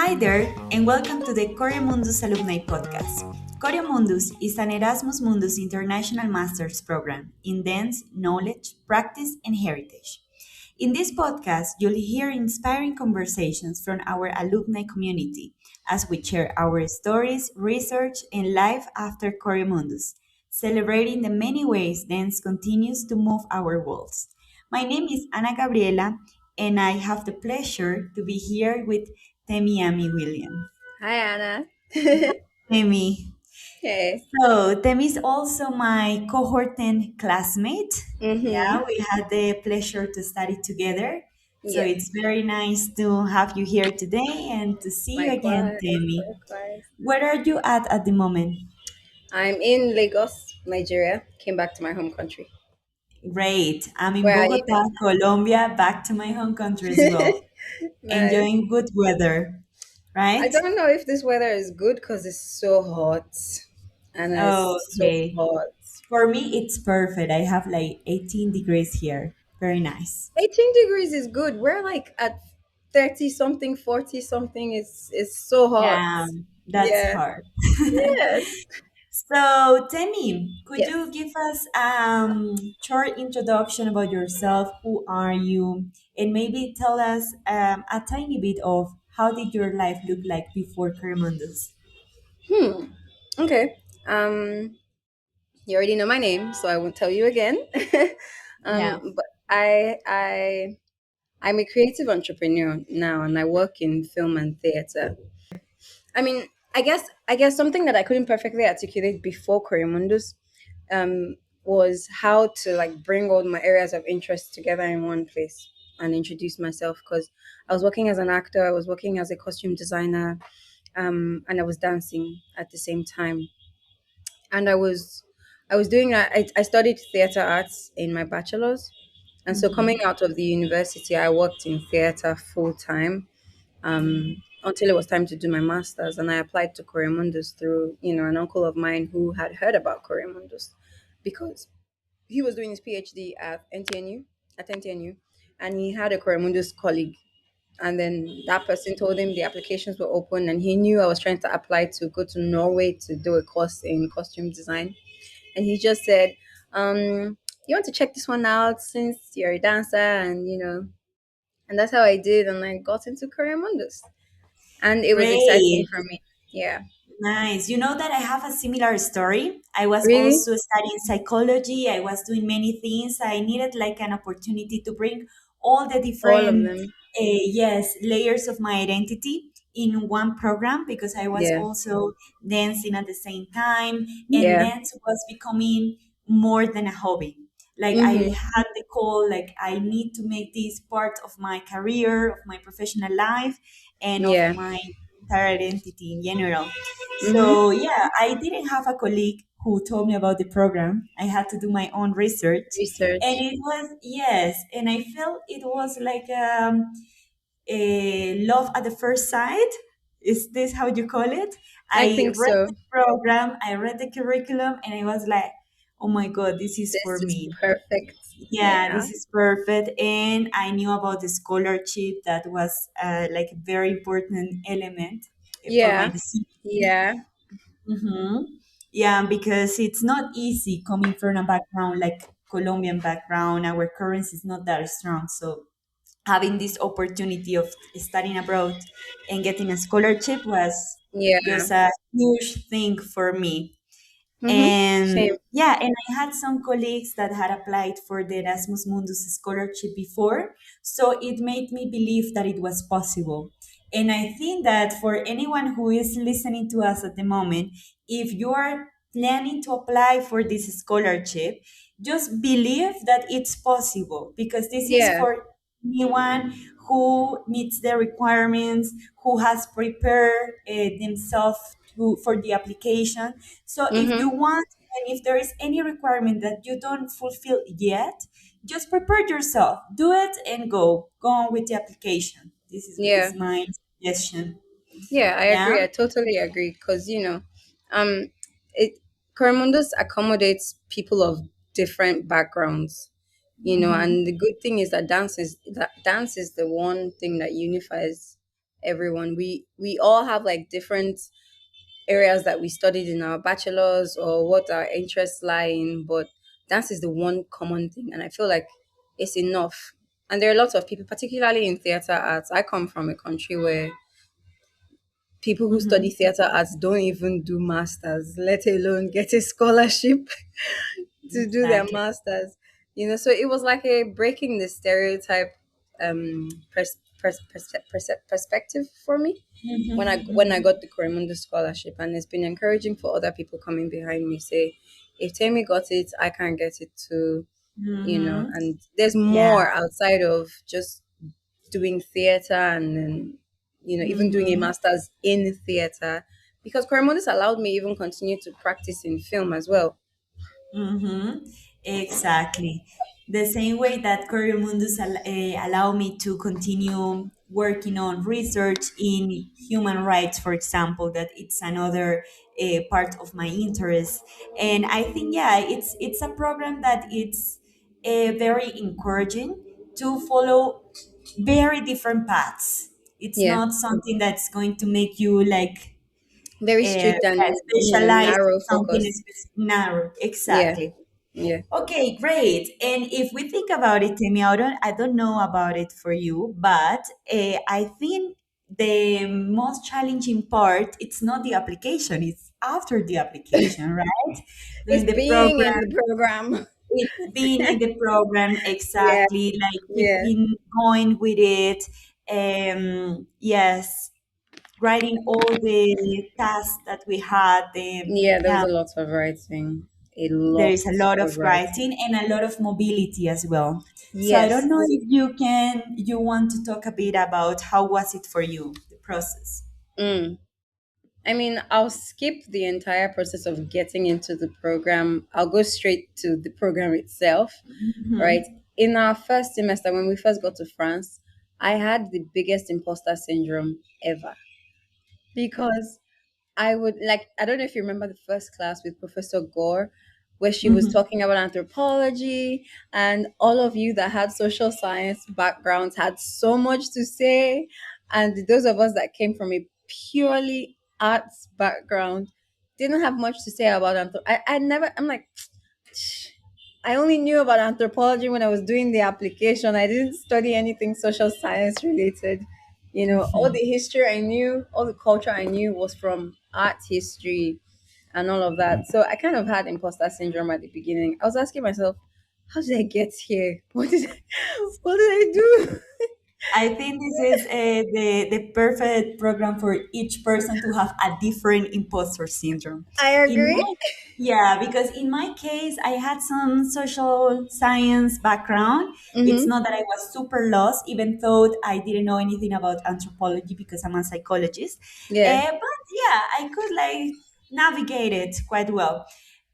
Hi there, and welcome to the Choreomundus Alumni Podcast. Choreomundus is an Erasmus Mundus International Master's Program in dance, knowledge, practice, and heritage. In this podcast, you'll hear inspiring conversations from our alumni community as we share our stories, research, and life after Choreomundus, celebrating the many ways dance continues to move our worlds. My name is Ana Gabriela, and I have the pleasure to be here with Temi Ami Williams. Hi, Anna. Temi. Hey. Temi is also my cohort 10 classmate. Mm-hmm. Yeah, we had the pleasure to study together. So Yes. it's very nice to have you here today and to see you again, Likewise. Temi. Likewise. Where are you at the moment? I'm in Lagos, Nigeria. Came back to my home country. Great. I'm in Where are you? Bogota, Colombia, back to my home country as well. Nice. Enjoying good weather, I right? don't know if this weather is good because it's so hot. Anna, Oh, it's so okay. hot. For me, it's perfect. I have like 18 degrees here. Very nice. 18 degrees is good. We're like at 30 something, 40 something. It's so hot. Yeah, that's Yeah. hard. Yes. So, Temi, could you Yes. give us short introduction about yourself? Who are you? And maybe tell us a tiny bit of how did your life look like before Coromandus? Hmm. Okay. You already know my name, so I won't tell you again. Yeah. But I'm a creative entrepreneur now, and I work in film and theater. I mean, I guess something that I couldn't perfectly articulate before Choreomundus was how to like bring all my areas of interest together in one place and introduce myself because I was working as an actor, I was working as a costume designer, and I was dancing at the same time, and I was doing I studied theater arts in my bachelor's, and so coming Hmm. out of the university I worked in theater full time until it was time to do my master's, and I applied to Choreomundus through an uncle of mine who had heard about Choreomundus because he was doing his PhD at NTNU, and he had a Choreomundus colleague, and then that person told him the applications were open, and he knew I was trying to apply to go to Norway to do a course in costume design, and he just said, "You want to check this one out since you're a dancer, and that's how I did, and I got into Korean Mundus, and it was exciting Great. for me. Yeah, Nice. You know that I have a similar story. I was really, also studying psychology. I was doing many things. I needed like an opportunity to bring all the all of different, them. yes, layers of my identity in one program because I was Yeah, also dancing at the same time, and yeah, dance was becoming more than a hobby. Like I mm-hmm. had the call, like I need to make this part of my career, of my professional life, and of Yeah, my entire identity in general. mm-hmm. So yeah, I didn't have a colleague who told me about the program. I had to do my own research, and Research. it was yes, and I felt it was like a love at the first sight. Is this how you call it? I I think read so. the program, I read the curriculum, and I was like, oh my god, this is for This is me. perfect. Yeah, Yeah, this is perfect. And I knew about the scholarship that was like a very important element for my yeah, decision. yeah, Mm-hmm. Yeah, because it's not easy coming from a background like Colombian background. Our currency is not that strong. So having this opportunity of studying abroad and getting a scholarship was yeah. just a huge thing for me. Mm-hmm. And Same. yeah, and I had some colleagues that had applied for the Erasmus Mundus scholarship before. So it made me believe that it was possible. And I think that for anyone who is listening to us at the moment, if you are planning to apply for this scholarship, just believe that it's possible because this is Yeah. for anyone who meets the requirements, who has prepared themselves for the application. So if you Mm-hmm. want, and if there is any requirement that you don't fulfill yet, just prepare yourself, do it, and go on with the application. This Yeah. is my suggestion. Yeah, I Yeah. agree. I totally agree. Because, um, it Coromundus accommodates people of different backgrounds, Hmm. and the good thing is that dance is the one thing that unifies everyone. We all have like different areas that we studied in our bachelors or what our interests lie in, but dance is the one common thing, and I feel like it's enough. And there are lots of people, particularly in theater arts. I come from a country where people who study Mhm. theater arts don't even do masters, let alone get a scholarship to do their Exactly. masters. So it was like a breaking the stereotype perspective for me when I Mhm, when I mhm, got the Choreomundus scholarship, and it's been encouraging for other people coming behind me. Say, if Temi got it, I can get it too. mhm. And there's Yeah. more outside of just doing theater, and then even doing a Mhm. master's in theater, because Choreomundus allowed me even continue to practice in film as well. Mm-hmm. Exactly. The same way that Choreomundus allow me to continue working on research in human rights, for example, that it's another part of my interest. And I think, yeah, it's a program that it's very encouraging to follow very different paths. It's Yeah, not something that's going to make you like very strict and specialized in narrow something focus. specific. Narrow. Yeah, Exactly. yeah. Okay, great. And if we think about it, Temi, I don't know about it for you, but I think the most challenging part, it's not the application, it's after the application, right? It's During the being in program, the program. it's being in the program Yeah, exactly, like yeah, keeping going with it. Yes, writing all the tasks that we had, yeah. There was yeah, a lot of writing, a there lot is a lot of of writing. writing and a lot of mobility as well. So I don't know Yes. if you want to talk a bit about how was it for you, the process. Mm. I mean, I'll skip the entire process of getting into the program. I'll go straight to the program itself, right? Mhm. In our first semester, when we first got to France, I had the biggest imposter syndrome ever, because I don't know if you remember the first class with Professor Gore, where she was Mhm. talking about anthropology, and all of you that had social science backgrounds had so much to say. And those of us that came from a purely arts background didn't have much to say about I'm like, I only knew about anthropology when I was doing the application. I didn't study anything social science related. All Mhm. the history I knew, all the culture I knew was from art history and all of that. So I kind of had imposter syndrome at the beginning. I was asking myself, how did I get here? What did I do? I think this is the perfect program for each person to have a different imposter syndrome. I In agree. my Yeah, because in my case, I had some social science background. It's Mm-hmm. not that I was super lost, even though I didn't know anything about anthropology because I'm a psychologist. Yeah. But yeah, I could like navigate it quite well.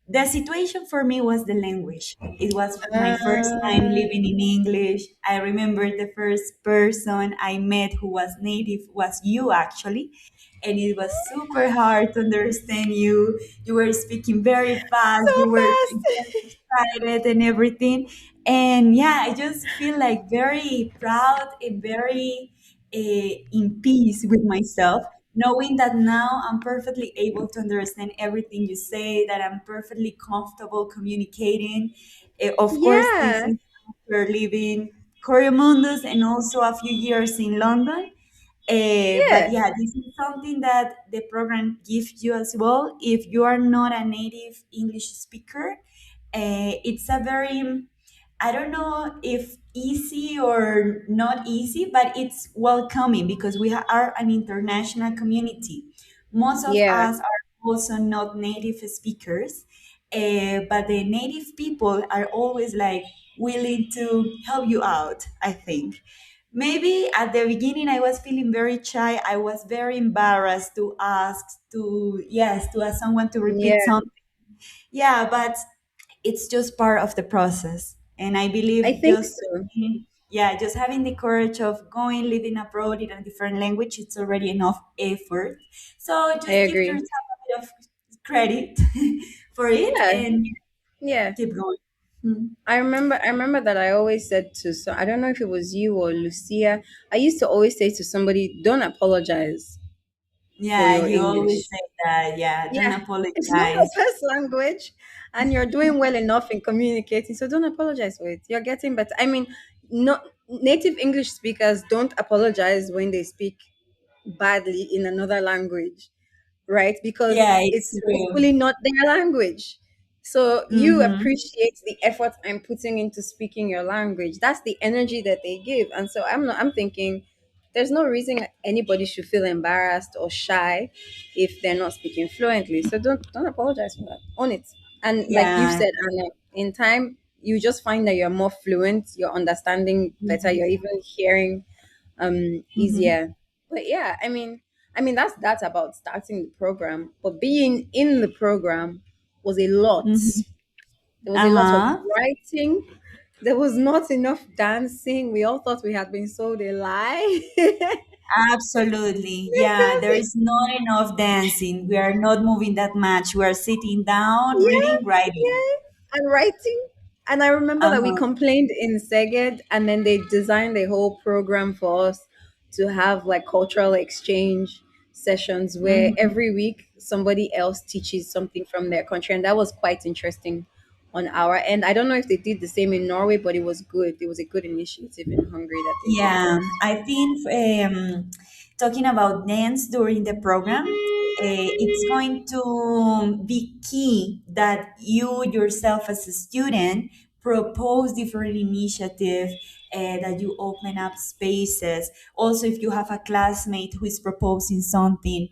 The situation for me was the language. It was my first time Uh, living in English. I remember the first person I met who was native was you actually. And it was super hard to understand you. You were speaking very fast. so You were very fast. excited and everything. And yeah, I just feel like very proud and very in peace with myself, knowing that now I'm perfectly able to understand everything you say, that I'm perfectly comfortable communicating. Of course, this Yeah. is after living Choreomundus and also a few years in London. But Yeah. yeah, this is something that the program gives you as well. If you are not a native English speaker, it's a very, I don't know if easy or not easy, but it's welcoming because we are an international community. Most of Yeah. us are also not native speakers, but the native people are always like willing to help you out, I think. Maybe at the beginning I was feeling very shy. I was very embarrassed to ask to ask someone to repeat Yeah. something. Yeah, but it's just part of the process. And I I believe think so. just having the courage of going, living abroad in a different language, it's already enough effort. So I just give agree. yourself a bit of credit for it Yeah. and Yeah. keep going. Mm. I remember that I always said to, so I don't know if it was you or Lucia. I used to always say to somebody, don't apologize for Yeah, your you always English. say that. Yeah, don't Yeah, it's not your apologize. first language and you're doing well enough in communicating, so don't apologize for it. You're getting better. I mean, no, native English speakers don't apologize when they speak badly in another language, right? Because Yeah, it's it's true. rightfully not their language. So you Mm-hmm. appreciate the effort I'm putting into speaking your language. That's the energy that they give. And so I'm thinking there's no reason anybody should feel embarrassed or shy if they're not speaking fluently. So don't apologize for that. Own it. And like you Yeah. said, Anna, in time you just find that you're more fluent, you're understanding better, Mm-hmm. you're even hearing Mm-hmm. easier. But yeah, I mean that's about starting the program, but being in the program was a lot. Mm-hmm. There was a lot of Uh-huh. writing. There was not enough dancing. We all thought we had been sold a lie. Absolutely. Yeah, there Because is not enough dancing. We are not moving that much. We are sitting down, yeah, reading, writing. yeah, and writing. And I remember that we Uh-huh. complained in Seged, and then they designed a whole program for us to have like cultural exchange sessions where Mm-hmm. every week somebody else teaches something from their country, and that was quite interesting on our end. I don't know if they did the same in Norway, but it was good. It was a good initiative in Hungary that they did for Yeah, us. I think talking about dance during the program, it's going to be key that you yourself as a student propose different initiatives, that you open up spaces. Also, if you have a classmate who is proposing something,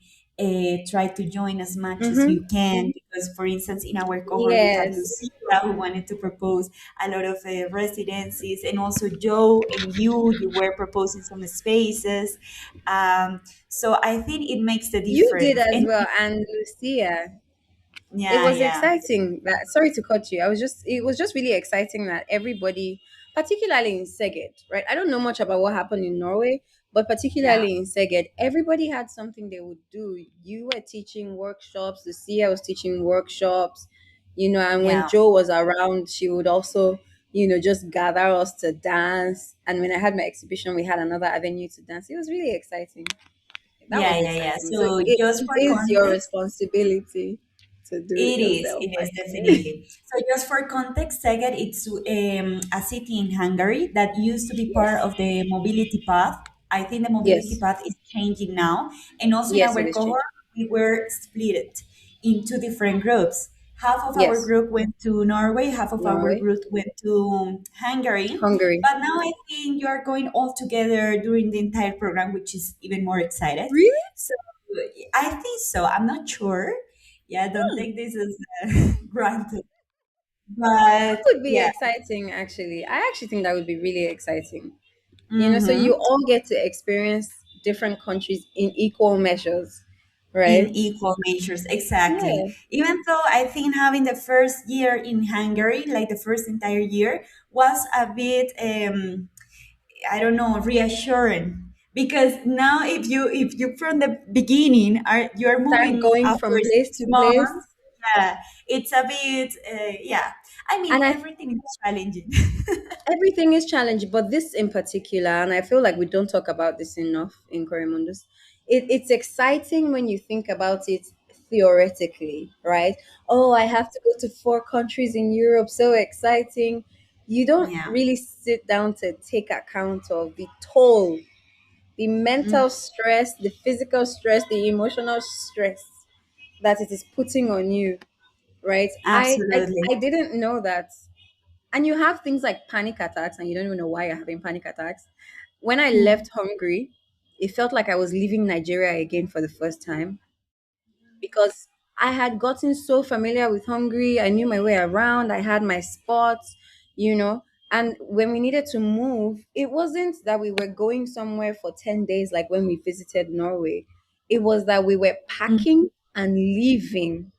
try to join as much as Mm-hmm. you can. Because, for instance, in our cohort, we had Yes. Lucia who wanted to propose a lot of residencies, and also Joe and you were proposing some spaces. So I think it makes the You did difference. as And well, and Lucia. It yeah, was yeah, exciting that, sorry to cut you, it was just really exciting that everybody, particularly in Szeged, right? I don't know much about what happened in Norway, but yeah, particularly in Szeged, everybody had something they would do. You were teaching workshops, Lucia was teaching workshops, and when yeah, Joe was around, she would also just gather us to dance. And when I had my exhibition, we had another avenue to dance. It was really exciting. That yeah, was yeah, yeah. exciting. So So just it for is your context, responsibility to do it yourself, It I is feel. definitely. So just for context, Szeged, it's a city in Hungary that used to be part Yes. of the mobility path. I think the mobility Yes. path is changing now. And also in Yes, it our is changing. cohort, we were split into different groups. Half of our Yes. group went to Norway, half of our Norway. group went to Hungary. Hungary. But now I think you are going all together during the entire program, which is even more excited. Really? So I think so. I'm not sure. Yeah, don't Hmm. take this as granted. That But would be yeah, exciting, actually. I actually think that would be really exciting. So you hmm, all get to experience different countries in equal measures, in right? equal measures, exactly. Yeah. Even though I think having the first year in Hungary, like the first entire year, was a bit, I don't know, reassuring. Because now, if you from the beginning are you're Start moving going after from place six to place. months, yeah, it's a bit, yeah. I mean, And everything is challenging. everything is challenging, but this in particular, and I feel like we don't talk about this enough in Choreomundus. It's exciting when you think about it theoretically, right? Oh, I have to go to 4 countries in Europe, so exciting. You don't Yeah. really sit down to take account of the toll, the Mm, mental stress, the physical stress, the emotional stress that it is putting on you, right? I absolutely. didn't know that. And you have things like panic attacks and you don't even know why you're having panic attacks. When I Mm, left Hungary, it felt like I was leaving Nigeria again for the first time because I had gotten so familiar with Hungary. I knew my way around, I had my spots, you know. And when we needed to move, it wasn't that we were going somewhere for 10 days like when we visited Norway. It was that we were mm. packing and leaving.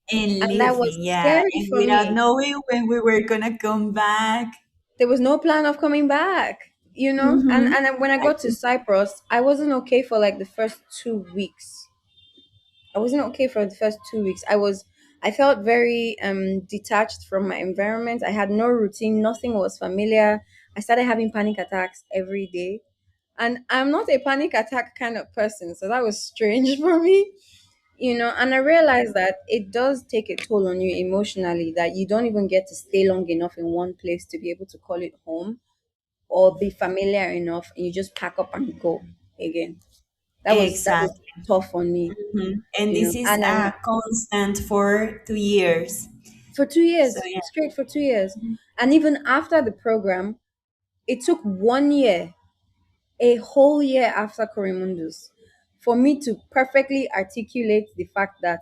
And And that was living, yeah, scary and for without me. knowing when we were gonna come back. There was no plan of coming back, and Mm-hmm. and when I got to Exactly. Cyprus, I wasn't okay for like the first 2 weeks. I wasn't okay for the first 2 weeks. I felt very detached from my environment. I had no routine, nothing was familiar. I started having panic attacks every day. And I'm not a panic attack kind of person, so that was strange for me. And I realized that it does take a toll on you emotionally, that you don't even get to stay long enough in one place to be able to call it home or be familiar enough, and you just pack up and go again. That was Exactly. tough on me, And this is and a constant for 2 years. for two So years yeah. straight, for 2 years. And even after the program, it took 1 year, a whole year after Choreomundus, for me to perfectly articulate the fact that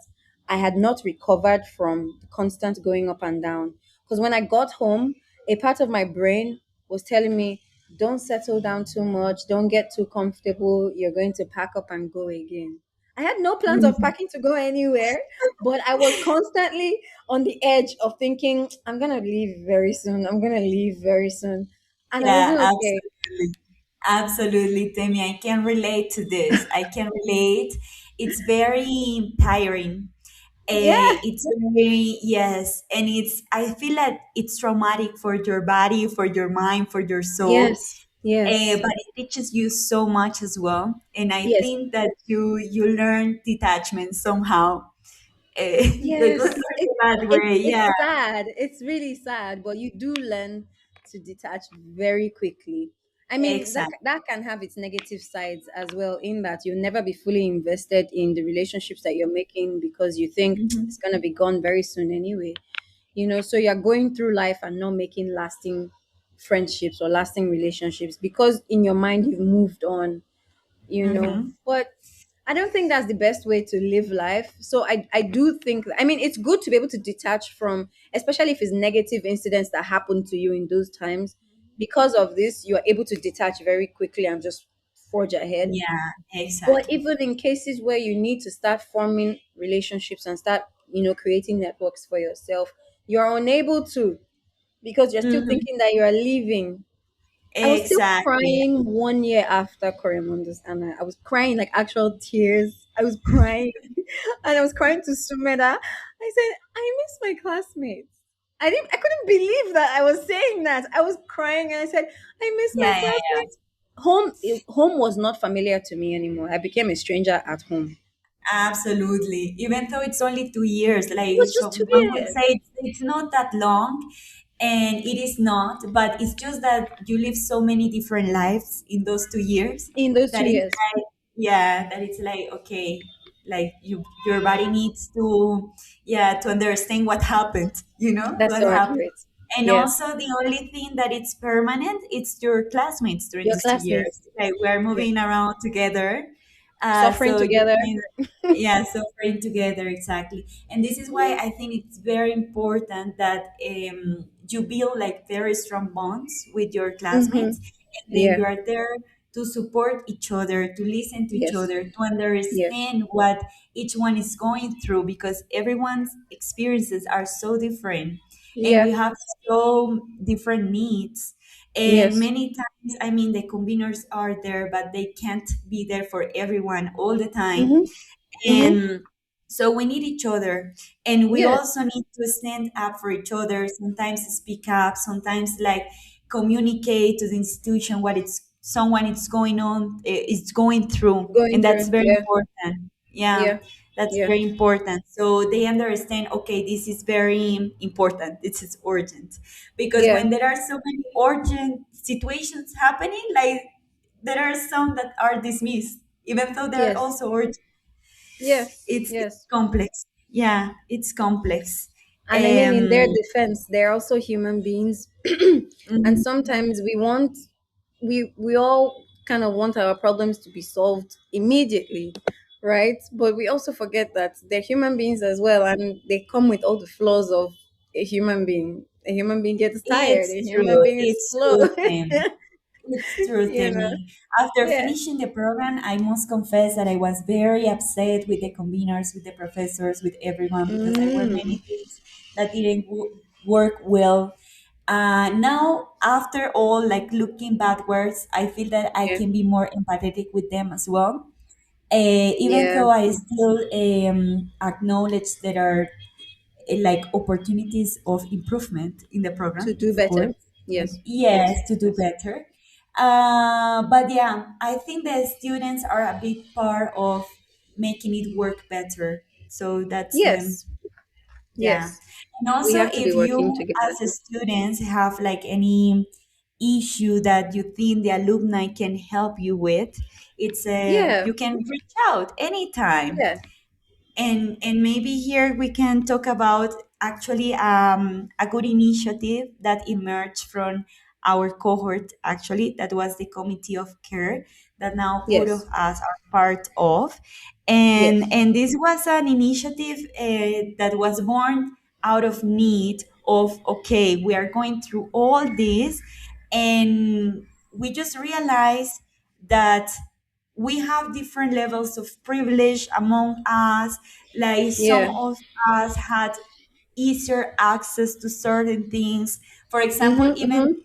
I had not recovered from the constant going up and down. Because when I got home, a part of my brain was telling me, don't settle down too much, don't get too comfortable, you're going to pack up and go again. I had no plans of Mhm. packing to go anywhere, but I was constantly on the edge of thinking, I'm going to leave very soon, I'm going to leave very soon. And I Yeah, wasn't okay. absolutely. Absolutely, Temi. I can relate to this. I can relate. It's very tiring. Yeah. It's very, yes. And I feel like it's traumatic for your body, for your mind, for your soul. Yes, yes, But it teaches you so much as well. And I yes, think that you learn detachment somehow. Like, yes. not in a bad It's way. it's Yeah, sad. It's really sad, but you do learn to detach very quickly. I mean, that exactly. that can have its negative sides as well, in that you'll never be fully invested in the relationships that you're making because you think Mhm. it's gonna be gone very soon anyway. So you're going through life and not making lasting friendships or lasting relationships because in your mind you've moved on. Mhm. But I don't think that's the best way to live life. So I do think, I mean, it's good to be able to detach from, especially if it's negative incidents that happen to you in those times. Because of this, you are able to detach very quickly and just forge ahead. Yeah, But exactly. even in cases where you need to start forming relationships and start, creating networks for yourself, you're unable to, because you're still Mhm. thinking that you are leaving. I was still Exactly. crying 1 year after Choreomundus, and I was crying like actual tears. I was crying, and I was crying to Sumeda. I said, "I miss my classmates." I couldn't believe that I was saying that. I was crying, and I said, "I miss my Yeah, yeah, yeah. classmates." Home was not familiar to me anymore. I became a stranger at home. Absolutely. Even though it's only 2 years, It like was so just two one would years. say it's not that long, and it is not, but it's just that you live so many different lives in those 2 years In those two that it's years, like, yeah, that it's like, okay, like your body needs to, yeah, to understand what happened, that's what so happened. accurate. And Yes, also the only thing that it's permanent, it's your classmates during your these 2 years. classmates. Like we're Yeah, moving around together. suffering So you together. can, yeah, suffering together, exactly. And this is why I think it's very important that you build like very strong bonds with your Mm-hmm. classmates, and then Yeah. you are there to support each other, to listen to each Yes. other, to Yes. understand what each one is going through, because everyone's experiences are so different, and we Yeah. have so different needs. And Yes. many times, I mean, the conveners are there, but they can't be there for everyone all the time. Mm-hmm. Mm-hmm. And so we need each other. And we Yes. also need to stand up for each other, sometimes speak up, sometimes like communicate to the institution what it's someone is going on, is going through. Going And that's through. very Yeah. important. Yeah, Yeah. that's Yeah. very important. So they understand, okay, this is very important. This is urgent. Because Yeah. when there are so many urgent situations happening, like there are some that are dismissed, even though they're Yes. also urgent. Yes. It's Yes. complex. Yeah, it's complex. And I mean, in their Um, defense, they're also human beings, and mhm. sometimes we all kind of want our problems to be solved immediately, right? But we also forget that they're human beings as well, and they come with all the flaws of a human being. A human being gets tired. It's A human true. being is It's slow. true, Tim. It's true, you know. Temi. After Yeah. finishing the program, I must confess that I was very upset with the conveners, with the professors, with everyone, because there were Mm. many things that didn't work well. Now, after all, like looking backwards, I feel that I Yeah. can be more empathetic with them as well. Even Yeah. though I still acknowledge there are like opportunities of improvement in the To program, do of better. course. Yes. Yes, to do better. But yeah, I think the students are a big part of making it work better. So that's Yes. yeah. Yes. And We also, have to be if working you together. as a student have like any issue that you think the alumni can help you with, it's Yeah. you can reach out anytime. Yeah. And maybe here we can talk about actually a good initiative that emerged from our cohort, actually that was the committee of care that now put of Yes. us are part of. and Yes. and this was an initiative that was born out of need of, okay, we are going through all this, and we just realized that we have different levels of privilege among us. Like some Yeah. of us had easier access to certain things. For example, Mm-hmm. even Mm-hmm.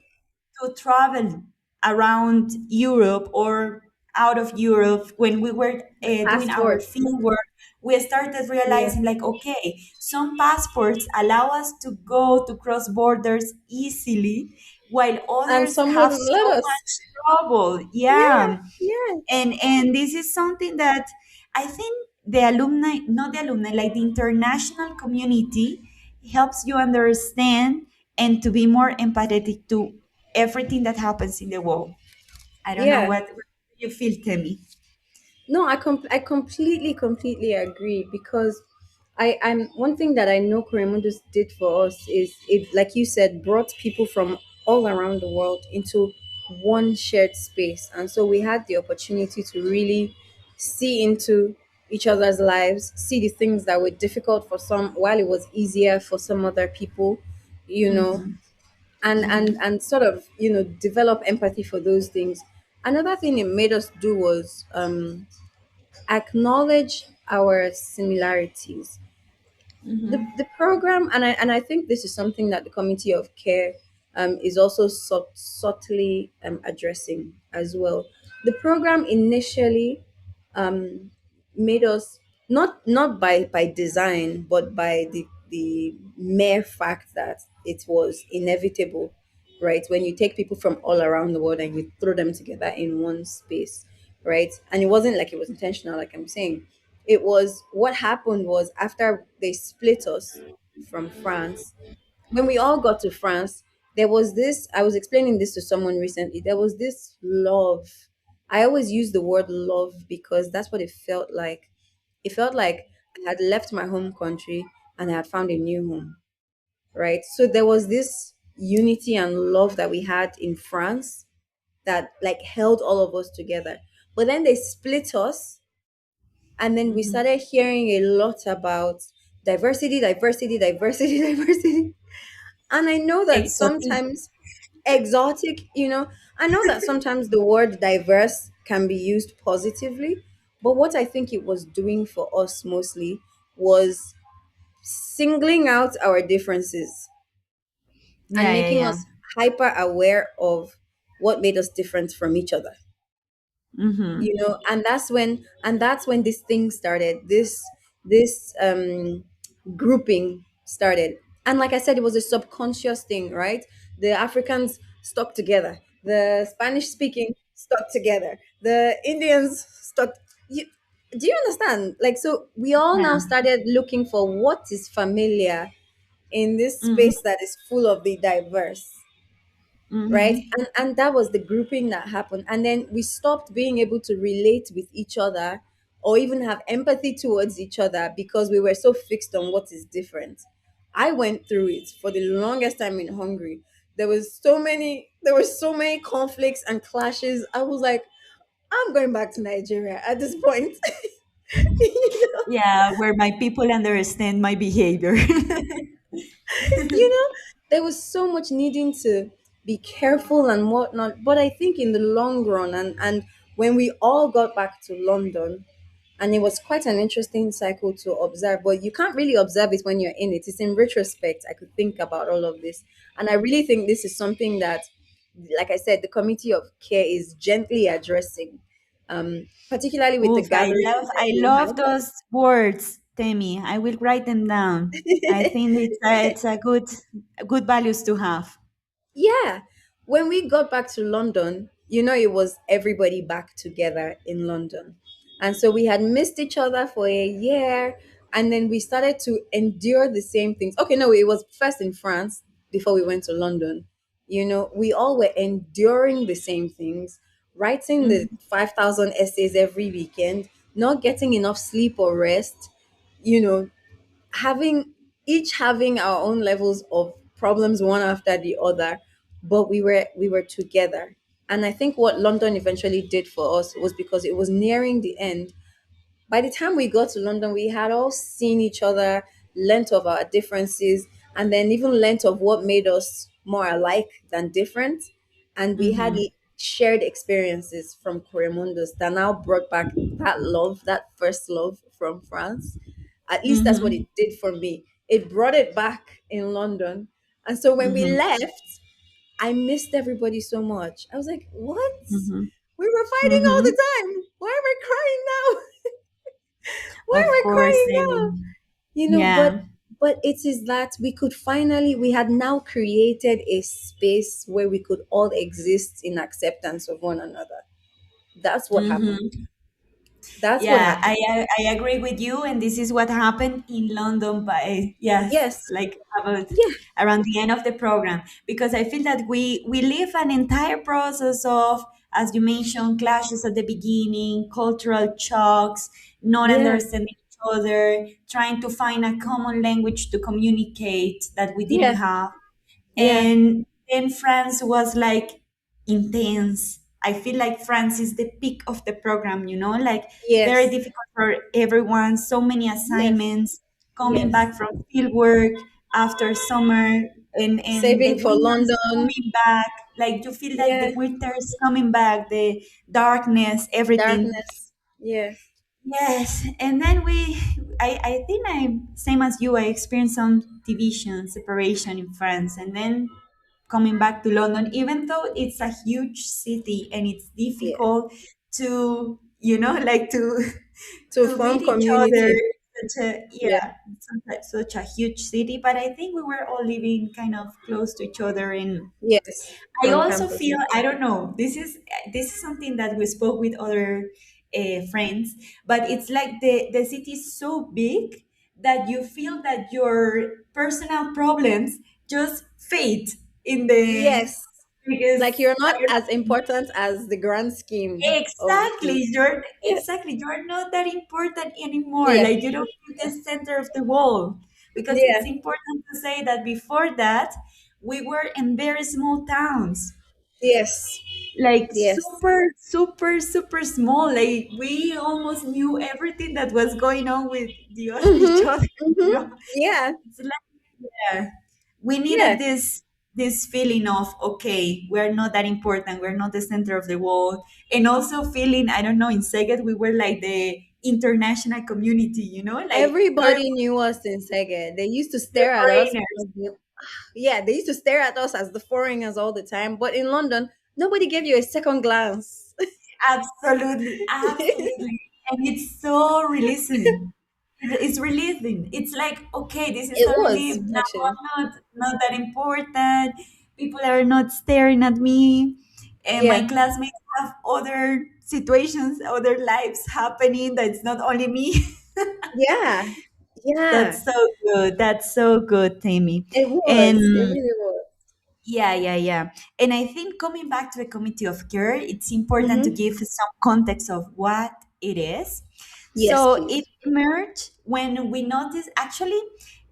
to travel around Europe or out of Europe when we were doing our Passport. field work, we started Yeah. realizing like, okay, some passports allow us to go to cross borders easily, while And others some have wouldn't so let us. much trouble. Yeah. Yeah, Yeah. and this is something that I think the alumni, not the alumni, like the international community helps you understand and to be more empathetic to everything that happens in the world. I don't know Yeah. what you feel, Temi. No, I completely agree because I'm one thing that I know Coremundus did for us is it, like you said, brought people from all around the world into one shared space, and so we had the opportunity to really see into each other's lives, see the things that were difficult for some, while it was easier for some other people, you know, Mm-hmm. and sort of develop empathy for those things. Another thing it made us do was acknowledge our similarities. Mm-hmm. The program, and I think this is something that the committee of care is also subtly addressing as well. The program initially um, made us not by design, but by the mere fact that it was inevitable, right? When you take people from all around the world and you throw them together in one space, right? And it wasn't like it was intentional, like I'm saying. It was what happened was after they split us from France, when we all got to France, there was this. I was explaining this to someone recently. There was this love. I always use the word love because that's what it felt like. It felt like I had left my home country and I had found a new home, right? So there was this unity and love that we had in France that like held all of us together. But then they split us, and then we Mm-hmm. started hearing a lot about diversity, diversity. And I know that Exotic. sometimes exotic, I know that sometimes the word diverse can be used positively, but what I think it was doing for us mostly was singling out our differences and Yeah, yeah, making yeah. us hyper aware of what made us different from each other. Mm-hmm. And that's when this thing started, this grouping started. And like I said, it was a subconscious thing, right? The Africans stuck together, the Spanish speaking stuck together, the Indians stuck. Do you understand? Like, so we all now Yeah. started looking for what is familiar in this Mm-hmm. space that is full of the diverse, right? Mm-hmm. And that was the grouping that happened, and then we stopped being able to relate with each other or even have empathy towards each other because we were so fixed on what is different. I went through it for the longest time in Hungary. There were so many conflicts and clashes. I was like, I'm going back to Nigeria at this point. Yeah, where my people understand my behavior. you know, there was so much needing to be careful and whatnot. But I think in the long run, and when we all got back to London, and it was quite an interesting cycle to observe, but you can't really observe it when you're in it. It's in retrospect I could think about all of this. And I really think this is something that, like I said, the committee of care is gently addressing, particularly with the Oof, gatherings that I they love have. those words. Temi. I will write them down. I think it's a good values to have. Yeah. When we got back to London, it was everybody back together in London. And so we had missed each other for a year. And then we started to endure the same things. Okay, no, it was first in France before we went to London. We all were enduring the same things, writing the Mhm, 5,000 essays every weekend, not getting enough sleep or rest, you know, having our own levels of problems one after the other, but we were together. And I think what London eventually did for us was, because it was nearing the end, by the time we got to London, we had all seen each other, learnt of our differences, and then even learnt of what made us more alike than different. And we had mhm, shared experiences from Choreomundus that now brought back that love, that first love from France. At least that's what mhm, it did for me. It brought it back in London. And so when we mhm, left, I missed everybody so much. I was like, what? mhm, We were fighting all the mhm. time. Why am I crying now? Why am Of I course, crying now? yeah. But it is that we had now created a space where we could all exist in acceptance of one another. That's what happened. Mhm. That's what Yeah, happened. I agree with you, and this is what happened in London. By yes, Yes. like about Yeah. around the end of the program, because I feel that we live an entire process of, as you mentioned, clashes at the beginning, cultural shocks, not Yeah. understanding each other, trying to find a common language to communicate that we didn't Yeah. have, Yeah. and then France was like intense. I feel like France is the peak of the program, like very Yes. difficult for everyone, so many Yes. assignments, coming Yes. back from field work after summer, and the Saving for winters London. coming back. Like you feel like the Yeah. winters coming back, the darkness, everything. Darkness. Yeah. Yes, and then I think I, same as you, I experienced some division, separation in France, and then coming back to London, even though it's a huge city and it's Yeah. difficult to, like to To to meet form each other. community. Such a Yeah. yeah, such a huge city, but I think we were all living kind of close to each other, and Yes. I On also campus. feel, I don't know, this is something that we spoke with other friends, but it's like the city is so big that you feel that your personal problems just fade in the, Yes. Like because you're I not don't as know, important as the grand scheme of the exactly, city. Yes. you're not that important anymore. Yeah. Like you don't feel the center of the world, because it's Yeah. important to say that before that we were in very small towns, Yes. like Yes. super small. Like we almost knew everything that was going on with each Mm-hmm. other. you Mm-hmm. know Yeah. it's like, yeah, we needed Yeah. this feeling of, okay, we're not that important, we're not the center of the world, and also feeling, I don't know, in Seged we were like the international community, like Everybody knew us in Sega. They used to the stare at us. foreigners. Yeah, they used to stare at us as the foreigners all the time. But in London, nobody gave you a second glance. Absolutely, absolutely. And it's so releasing. It's releasing. It's like, okay, this is It a relief. was Now actually. I'm not that important. People are not staring at me. And my Yeah. classmates have other situations, other lives happening. That's not only me. Yeah. Yeah. That's so good. That's so good, Tammy. It was. It And really was. yeah, yeah, yeah. And I think coming back to the committee of care, it's important to Mm-hmm. give some context of what it is. Yes, So it please. emerged when we noticed, actually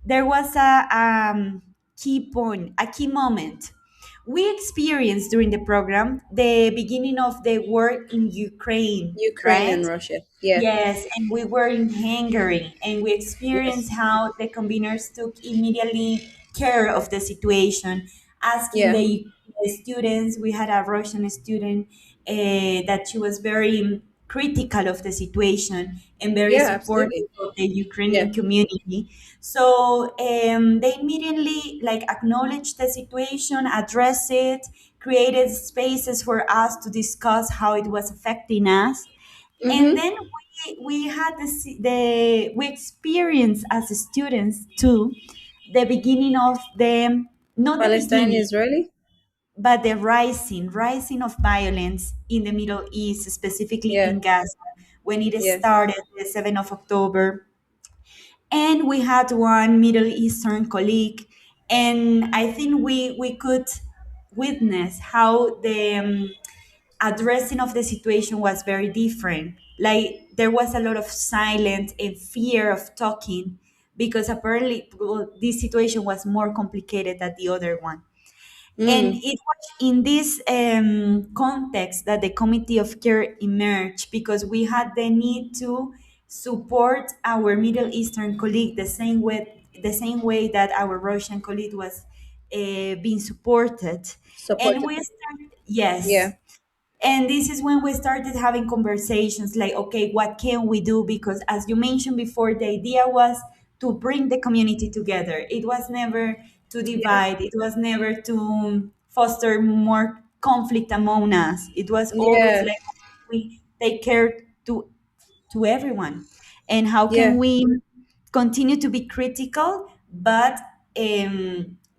there was a key point, a key moment. We experienced during the program the beginning of the war in Ukraine, Ukraine right? and Russia. Yeah. Yes, and we were in Hungary, and we Yes. experienced how the conveners took immediately care of the situation, asking Yeah. the students. We had a Russian student that she was very critical of the situation and very Yeah, supportive absolutely. of the Yeah. Ukrainian community. So they immediately like acknowledged the situation, addressed it, created spaces for us to discuss how it was affecting us, and Mm-hmm. then we had the we experienced as students too the beginning of the, not the Palestine, beginning, Israeli. but the rising of violence in the Middle East, specifically Yeah, in Gaza, when it yes. started the 7th of October. And we had one Middle Eastern colleague, and I think we could witness how the addressing of the situation was very different. Like there was a lot of silence and fear of talking, because apparently, well, this situation was more complicated than the other one. And Mm, it was in this context that the Committee of Care emerged, because we had the need to support our Middle Eastern colleague the same way that our Russian colleague was being supported. And supported. we started, yes, Yeah, and this is when we started having conversations like, okay, what can we do? Because as you mentioned before, the idea was to bring the community together. It was never to yeah, divide, it was never to foster more conflict among us. It was always yeah, like we take care to everyone. And how can yeah, we continue to be critical, but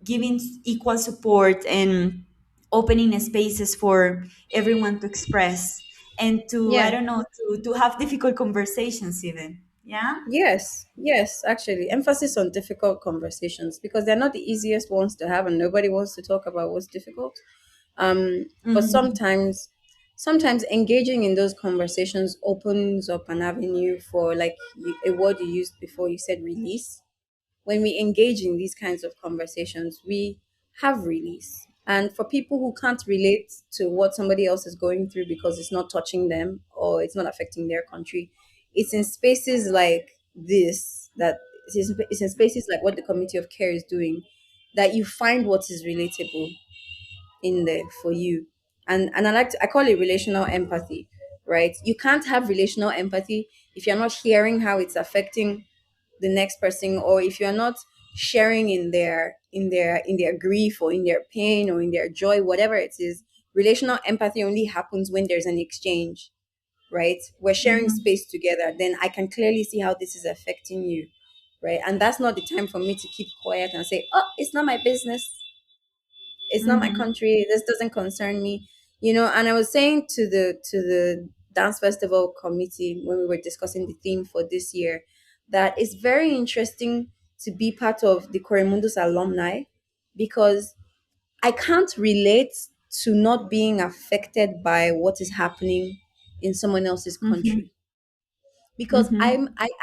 giving equal support and opening spaces for everyone to express and to, I yeah. don't know, to have difficult conversations even. Yeah. Yes, yes, actually. Emphasis on difficult conversations because they're not the easiest ones to have and nobody wants to talk about what's difficult. But Hmm. sometimes engaging in those conversations opens up an avenue for like a word you used before, you said release. When we engage in these kinds of conversations, we have release. And for people who can't relate to what somebody else is going through because it's not touching them or it's not affecting their country, it's in spaces like this that it's in spaces like what the Committee of Care is doing that you find what is relatable in there for you. And I call it relational empathy, right? You can't have relational empathy if you're not hearing how it's affecting the next person, or if you're not sharing in their grief or in their pain or in their joy, whatever it is. Relational empathy only happens when there's an exchange, right? We're sharing Hmm. space together, then I can clearly see how this is affecting you, right? And that's not the time for me to keep quiet and say, oh, it's not my business, it's not my Hmm. country, this doesn't concern me, and I was saying to the dance festival committee when we were discussing the theme for this year that it's very interesting to be part of the Choreomundus alumni because I can't relate to not being affected by what is happening in someone else's Hmm. country because Hmm. I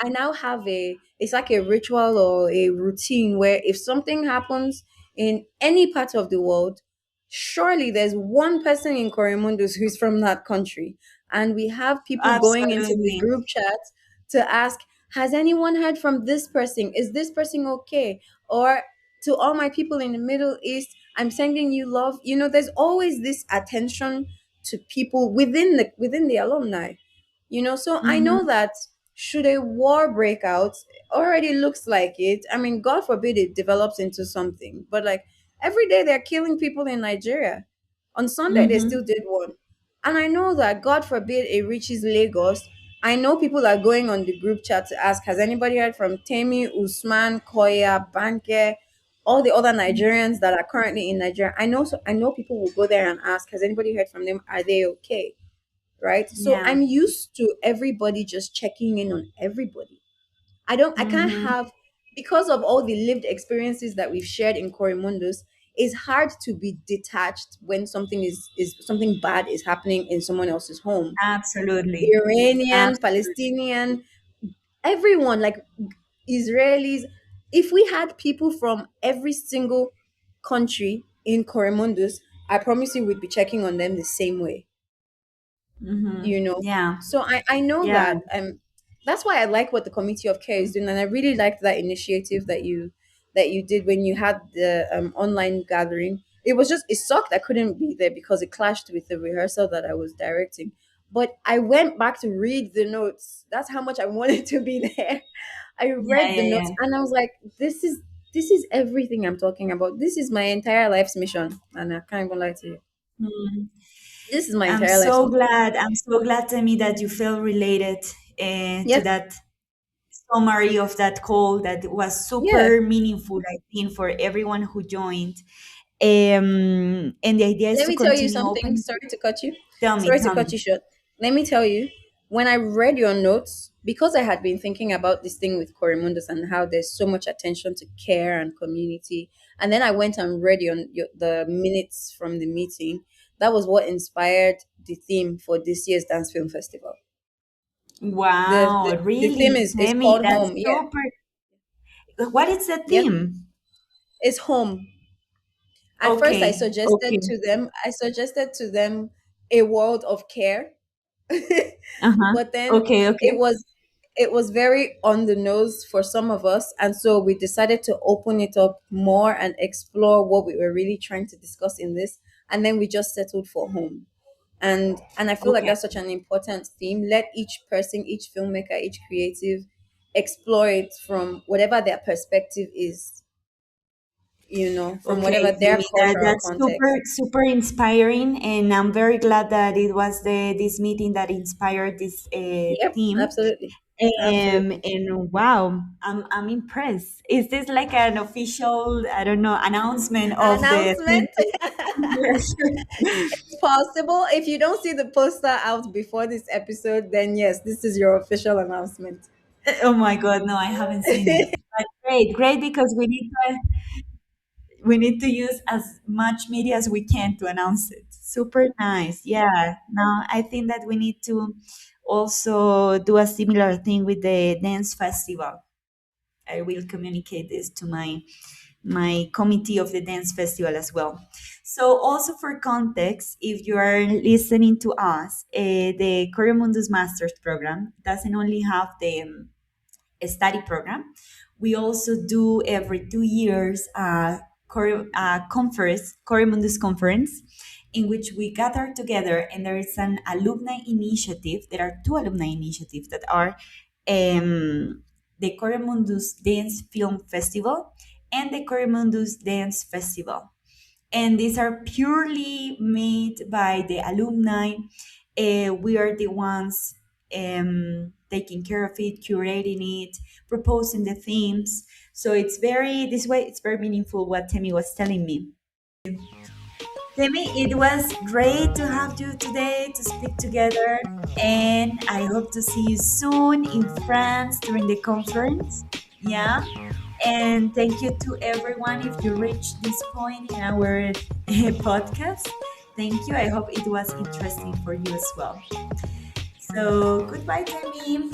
now have it's like a ritual or a routine where if something happens in any part of the world, surely there's one person in Coromundus who's from that country, and we have people going into the Absolutely. group chat to ask, has anyone heard from this person, is this person okay, or to all my people in the Middle East, I'm sending you love. There's always this attention to people within the alumni. So I know Hmm. that should a war break out, already looks like it. I mean, God forbid it develops into something, but like every day they're killing people in Nigeria. On Sunday, they Hmm. still did one. And I know that God forbid it reaches Lagos. I know people are going on the group chat to ask, has anybody heard from Temi, Usman, Koya, Banke, all the other Nigerians that are currently in Nigeria? I know people will go there and ask, has anybody heard from them? Are they okay? Right? So Yeah. I'm used to everybody just checking in on everybody. I can't Hmm. have, because of all the lived experiences that we've shared in Coromundus, it's hard to be detached when something bad is happening in someone else's home. Absolutely. Iranian, Absolutely. Palestinian, everyone, like Israelis. If we had people from every single country in Coromundus, I promise you we'd be checking on them the same way. Hmm. you know Yeah. so I know Yeah. that that's why I like what the Committee of Care is doing, and I really liked that initiative that you did when you had the online gathering. It sucked I couldn't be there because it clashed with the rehearsal that I was directing, but I went back to read the notes. That's how much I wanted to be there. I Yeah. read the Yeah. notes Yeah. and I was like, this is everything I'm talking about. This is my entire life's mission, and I can't even lie to you. Mm. This is my entire life's mission. I'm so glad, Temi, that you feel related to Yes. that summary of that call that was Yeah. super meaningful, I think, for everyone who joined. And the idea is Let to me tell you continue something. open. Sorry to cut you. Tell me, Sorry to tell cut me. you short. Let me tell you, when I read your notes, because I had been thinking about this thing with Corrimundus and how there's so much attention to care and community, and then I went and read the minutes from the meeting. That was what inspired the theme for this year's dance film festival. The Wow, the theme really, is Temi, called that's home. Yeah. super. What is the Yep. theme? It's home. At first Okay, okay. I suggested to them a world of care. Uh-huh. But then Okay, it okay. was it was very on the nose for some of us, and so we decided to open it up more and explore what we were really trying to discuss in this, and then we just settled for home. And I feel like Okay. that's such an important theme. Let each person, each filmmaker, each creative explore it from whatever their perspective is, from Okay, whatever their Temi, cultural that's super context. super inspiring, and I'm very glad that it was this meeting that inspired this Yep, theme. absolutely. Absolutely. And wow, I'm impressed. Is this like an official, I don't know, announcement of the Announcement. theme? Yes. It's possible. If you don't see the poster out before this episode, then yes, this is your official announcement. Oh my God, no, I haven't seen it. But great, great, because we need to use as much media as we can to announce it. Super nice. Yeah. Now I think that we need to also do a similar thing with the dance festival. I will communicate this to my committee of the dance festival as well. So, also for context, if you are listening to us, the Choreomundus Masters program doesn't only have the a study program. We also do every 2 years a conference, Choreomundus Conference, in which we gather together, and there is an alumni initiative. There are two alumni initiatives that are the Choreomundus Dance Film Festival and the Choreomundus Dance Festival, and these are purely made by the alumni. We are the ones taking care of it, curating it, proposing the themes. So it's very this way. It's very meaningful what Temi was telling me. Temi, it was great to have you today to speak together, and I hope to see you soon in France during the conference. Yeah. And thank you to everyone if you reached this point in our podcast. Thank you. I hope it was interesting for you as well. So, goodbye, Temi.